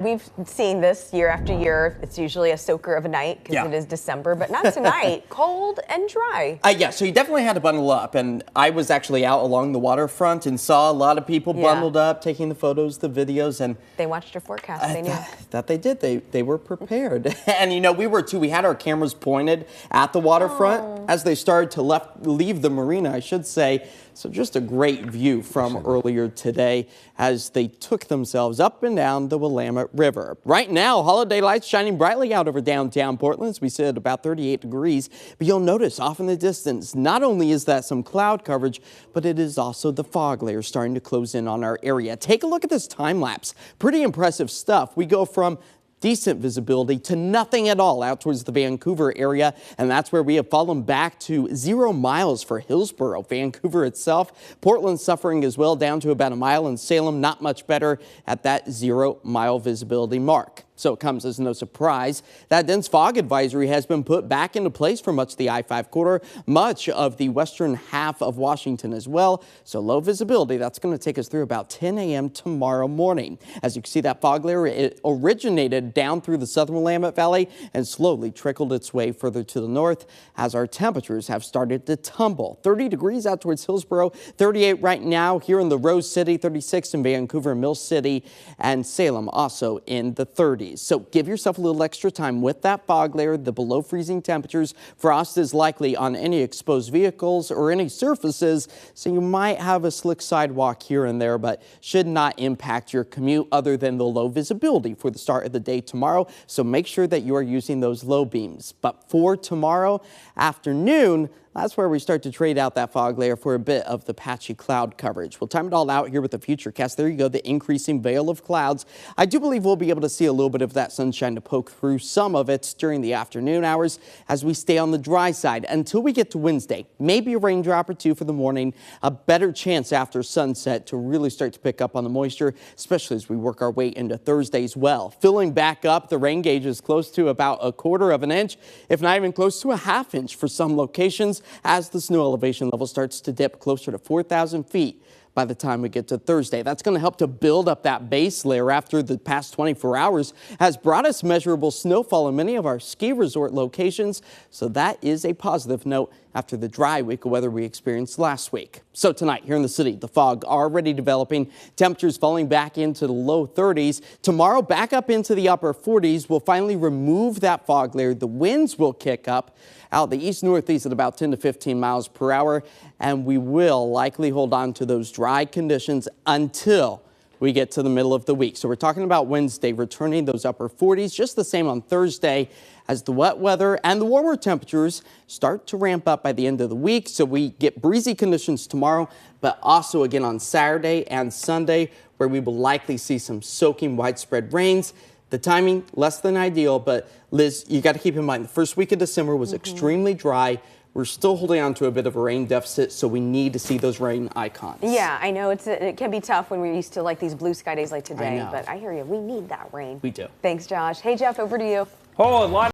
We've seen this year after year. It's usually a soaker of a night because it is December, but not tonight. Cold and dry. Yeah, so you definitely had to bundle up. And I was actually out along the waterfront and saw a lot of people bundled up, taking the photos, the videos. And they watched your forecast. They knew. That they did. They were prepared. And, you know, we were too. We had our cameras pointed at the waterfront as they started to leave the marina, I should say. So just a great view from earlier today as they took themselves up and down the Willamette River. Right now, holiday lights shining brightly out over downtown Portland as we sit at about 38 degrees. But you'll notice off in the distance, not only is that some cloud coverage, but it is also the fog layer starting to close in on our area. Take a look at this time lapse. Pretty impressive stuff. We go from decent visibility to nothing at all out towards the Vancouver area, and that's where we have fallen back to 0 miles for Hillsborough. Vancouver itself, Portland suffering as well, down to about a mile, and Salem not much better at that 0 mile visibility mark. So it comes as no surprise that dense fog advisory has been put back into place for much of the I-5 corridor, much of the western half of Washington as well. So low visibility, that's going to take us through about 10 a.m. tomorrow morning. As you can see, that fog layer, it originated down through the southern Willamette Valley and slowly trickled its way further to the north as our temperatures have started to tumble. 30 degrees out towards Hillsborough, 38 right now here in the Rose City, 36 in Vancouver, Mill City, and Salem also in the 30s. So give yourself a little extra time with that fog layer, the below freezing temperatures. Frost is likely on any exposed vehicles or any surfaces, so you might have a slick sidewalk here and there, but should not impact your commute other than the low visibility for the start of the day tomorrow. So make sure that you are using those low beams. But for tomorrow afternoon, that's where we start to trade out that fog layer for a bit of the patchy cloud coverage. We'll time it all out here with the Futurecast. There you go, the increasing veil of clouds. I do believe we'll be able to see a little bit of that sunshine to poke through some of it during the afternoon hours as we stay on the dry side until we get to Wednesday. Maybe a raindrop or two for the morning. A better chance after sunset to really start to pick up on the moisture, especially as we work our way into Thursday as well. Filling back up, the rain gauge is close to about 1/4 of an inch, if not even close to a 1/2 inch for some locations, as the snow elevation level starts to dip closer to 4,000 feet by the time we get to Thursday. That's going to help to build up that base layer after the past 24 hours has brought us measurable snowfall in many of our ski resort locations. So that is a positive note after the dry week of weather we experienced last week. So tonight here in the city, the fog already developing, temperatures falling back into the low 30s. Tomorrow back up into the upper 40s. We'll finally remove that fog layer. The winds will kick up out the east-northeast at about 10 to 15 miles per hour, and we will likely hold on to those dry conditions until we get to the middle of the week. So we're talking about Wednesday, returning those upper 40s, just the same on Thursday as the wet weather and the warmer temperatures start to ramp up by the end of the week. So we get breezy conditions tomorrow, but also again on Saturday and Sunday, where we will likely see some soaking widespread rains. The timing, less than ideal, but Liz, you got to keep in mind the first week of December was extremely dry. We're still holding on to a bit of a rain deficit, so we need to see those rain icons. Yeah, I know it can be tough when we're used to like these blue sky days like today, but I hear you. We need that rain. We do. Thanks, Josh. Hey, Jeff, over to you. Oh, a lot.